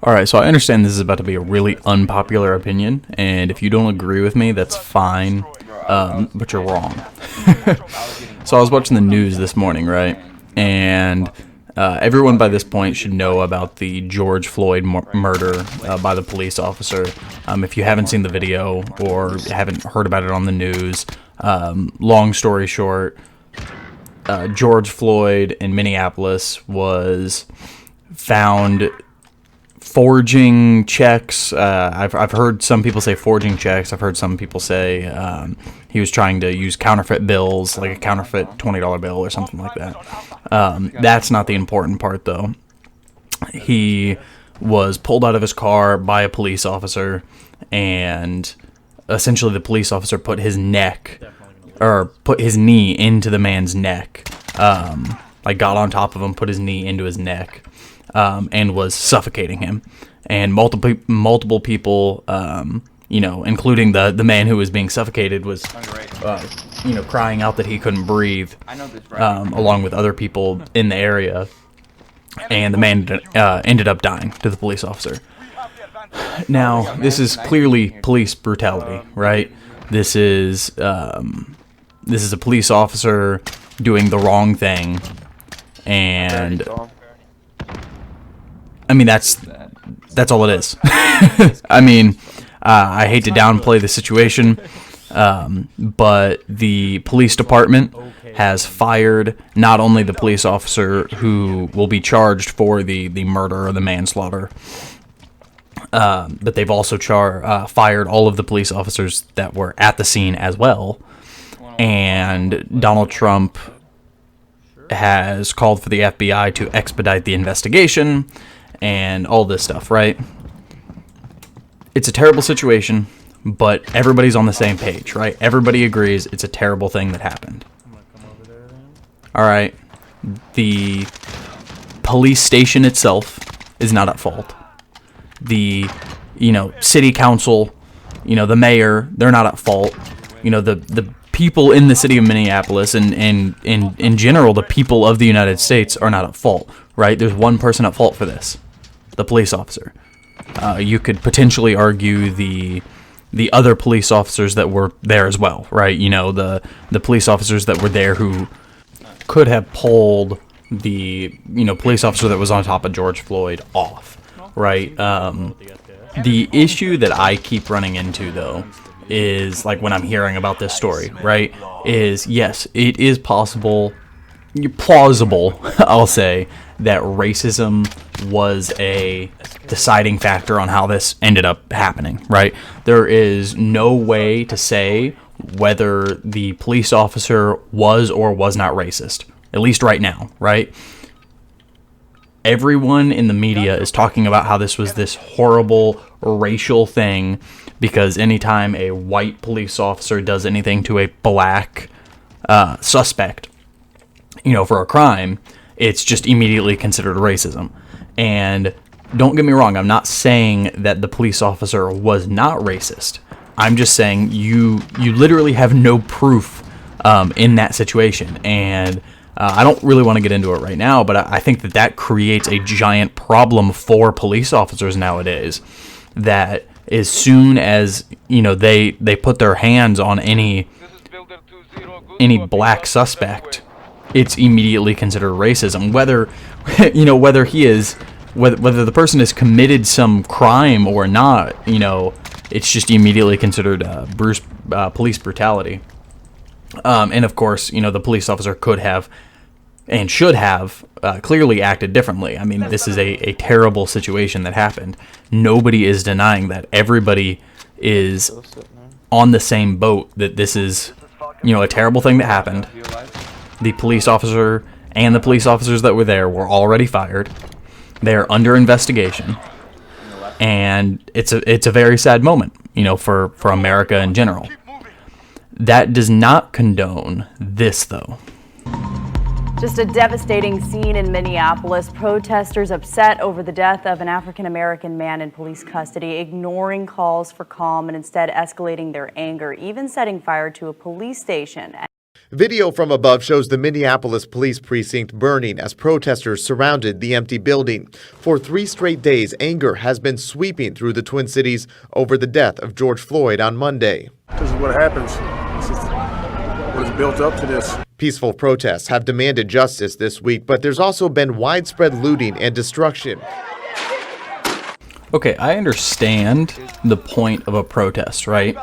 Alright, so I understand this is about to be a really unpopular opinion, and if you don't agree with me, that's fine, but you're wrong. So I was watching the news this morning, right? And everyone by this point should know about the George Floyd murder by the police officer. If you haven't seen the video or haven't heard about it on the news, long story short, George Floyd in Minneapolis was found forging checks. I've heard some people say forging checks. I've heard some people say he was trying to use counterfeit bills, like a counterfeit $20 bill or something like that. That's not the important part, though. He was pulled out of his car by a police officer, and essentially the police officer put his neck, or put his knee into the man's neck. Like got on top of him, put his knee into his neck. And was suffocating him, and multiple people, including the man who was being suffocated, was, crying out that he couldn't breathe, along with other people in the area, and the man ended up dying to the police officer. Now, this is clearly police brutality, right? This is a police officer doing the wrong thing, and I mean, that's all it is. I mean, I hate to downplay the situation, but the police department has fired not only the police officer who will be charged for the murder or the manslaughter, but they've also fired all of the police officers that were at the scene as well. And Donald Trump has called for the FBI to expedite the investigation and all this stuff, right? It's a terrible situation, but everybody's on the same page, right? Everybody agrees it's a terrible thing that happened. Alright, the police station itself is not at fault. The, city council, the mayor, they're not at fault. The people in the city of Minneapolis and in general, the people of the United States are not at fault, right? There's one person at fault for this. The police officer. You could potentially argue the other police officers that were there as well, right? The police officers that were there who could have pulled the police officer that was on top of George Floyd off, right? The issue that I keep running into, though, is like when I'm hearing about this story, right? Is yes, it is plausible, I'll say, that racism was a deciding factor on how this ended up happening, right? There is no way to say whether the police officer was or was not racist, at least right now, right? Everyone in the media is talking about how this was this horrible racial thing because anytime a white police officer does anything to a black suspect, for a crime, it's just immediately considered racism. And don't get me wrong, I'm not saying that the police officer was not racist. I'm just saying you literally have no proof in that situation. And I don't really want to get into it right now, but I think that creates a giant problem for police officers nowadays. That as soon as they put their hands on any black suspect, it's immediately considered racism. Whether whether the person has committed some crime or not, it's just immediately considered police brutality. And of course, the police officer could have and should have clearly acted differently. I mean, this is a terrible situation that happened. Nobody is denying that. Everybody is on the same boat that this is, a terrible thing that happened. The police officer and the police officers that were there were already fired. They're under investigation. And it's a very sad moment, for America in general. That does not condone this, though. Just a devastating scene in Minneapolis. Protesters upset over the death of an African-American man in police custody, ignoring calls for calm and instead escalating their anger, even setting fire to a police station. Video from above shows the Minneapolis police precinct burning as protesters surrounded the empty building. For 3 straight days, anger has been sweeping through the Twin Cities over the death of George Floyd on Monday. This is what happens. This is what is built up to this. Peaceful protests have demanded justice this week, but there's also been widespread looting and destruction. Okay, I understand the point of a protest, right?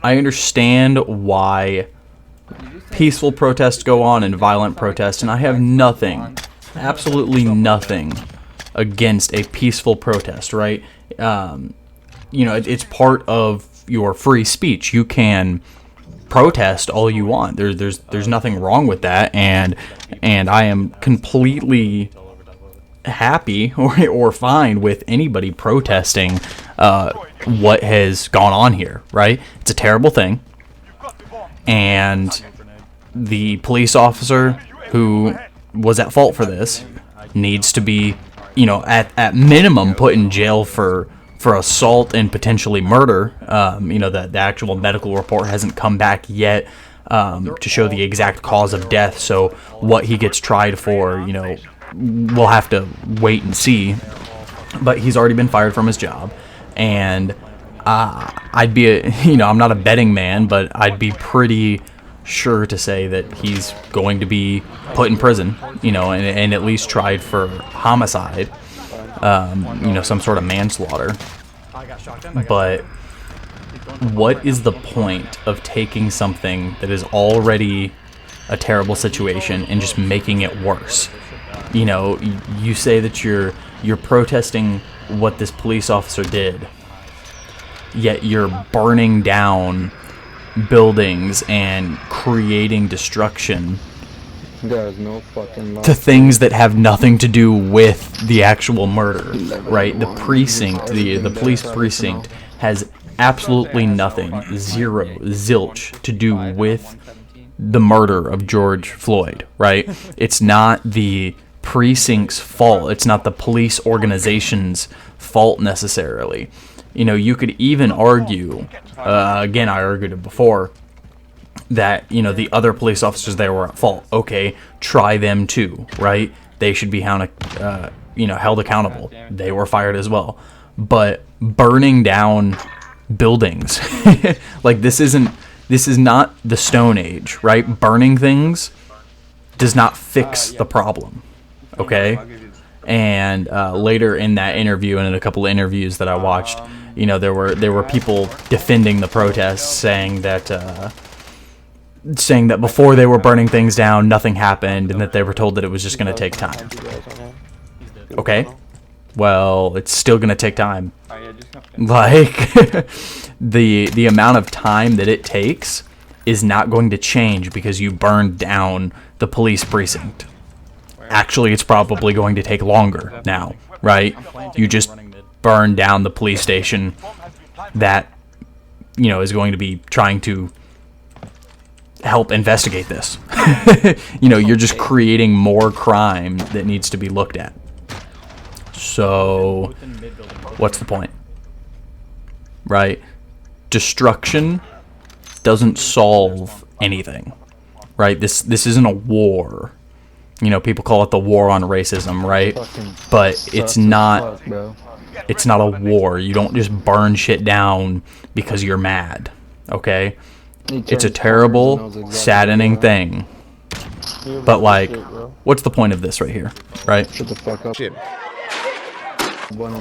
I understand why peaceful protests go on and violent protests, and I have nothing, absolutely nothing against a peaceful protest, right? You know, it's part of your free speech. You can protest all you want. There's nothing wrong with that, and I am completely happy or fine with anybody protesting what has gone on here, right? It's a terrible thing, and the police officer who was at fault for this needs to be, you know, at minimum put in jail for assault and potentially murder. You know, the actual medical report hasn't come back yet to show the exact cause of death, so what he gets tried for, you know, we'll have to wait and see. But he's already been fired from his job, and I'd be I'm not a betting man, but I'd be pretty sure to say that he's going to be put in prison, you know, and at least tried for homicide, you know, some sort of manslaughter. But what is the point of taking something that is already a terrible situation and just making it worse? You know, you say that you're protesting what this police officer did, yet you're burning down buildings and creating destruction to things that have nothing to do with the actual murder, right? The precinct, the police precinct has absolutely nothing, zero, zilch to do with the murder of George Floyd, right? It's not the precinct's fault. It's not the police organization's fault necessarily. You know, you could even argue, again, I argued it before, that, you know, the other police officers there were at fault. Okay, try them too, right? They should be held accountable. They were fired as well. But burning down buildings, like this is not the Stone Age, right? Burning things does not fix the problem, okay? And later in that interview and in a couple of interviews that I watched, you know, there were people defending the protests, saying that before they were burning things down, nothing happened, and that they were told that it was just going to take time. Okay, well, it's still going to take time. Like, the amount of time that it takes is not going to change because you burned down the police precinct. Actually, it's probably going to take longer now, right? You just burn down the police station that, you know, is going to be trying to help investigate this. You know, you're just creating more crime that needs to be looked at. So, what's the point? Right? Destruction doesn't solve anything. Right? This isn't a war. You know, people call it the war on racism, right? But it's not a war. You don't just burn shit down because you're mad. Okay? It's a terrible, saddening thing. But, like, what's the point of this right here? Right? Shut the fuck up.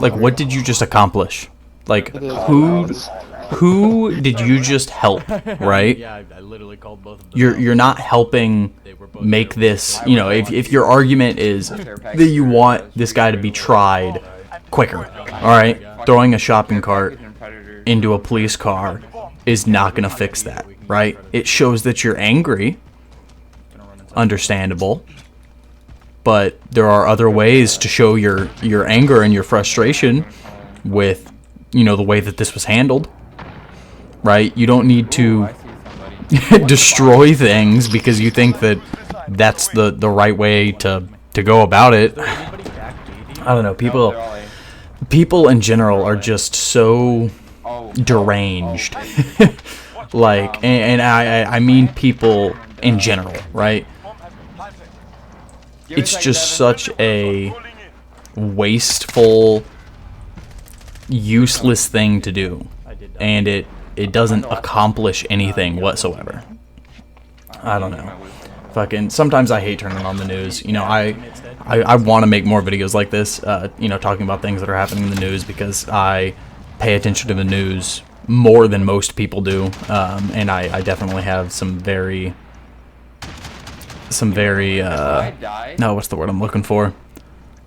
Like, what did you just accomplish? Like, who did you just help, right? Yeah, I literally called both of them. You're not helping make this, you know, if your argument is that you want this guy to be tried quicker, all right? Throwing a shopping cart into a police car is not going to fix that, right? It shows that you're angry, understandable, but there are other ways to show your anger and your frustration with, you know, the way that this was handled, right? You don't need to destroy things because you think that that's the right way to go about it. I don't know, people in general are just so deranged. Like, and I mean people in general, right? It's just such a wasteful, useless thing to do, and it doesn't accomplish anything whatsoever. I don't know. Fucking sometimes I hate turning on the news. You know, I want to make more videos like this, you know, talking about things that are happening in the news, because I pay attention to the news more than most people do, and I definitely have some very no, what's the word I'm looking for?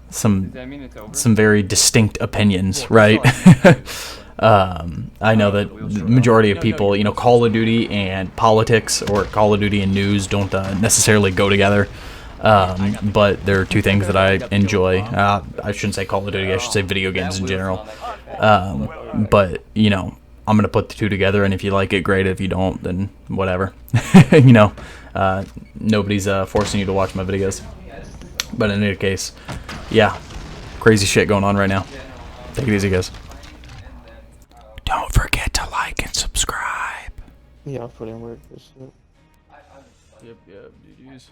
Some very distinct opinions, right? I know that the majority of people, you know, Call of Duty and politics, or Call of Duty and news, don't necessarily go together. But there are two things that I enjoy. I shouldn't say Call of Duty, I should say video games in general. But, you know, I'm going to put the two together, and if you like it, great. If you don't, then whatever. You know, nobody's forcing you to watch my videos. But in any case, yeah, crazy shit going on right now. Take it easy, guys. Don't forget to like and subscribe. Yeah, I'll put in work this shit. Yep, GG's.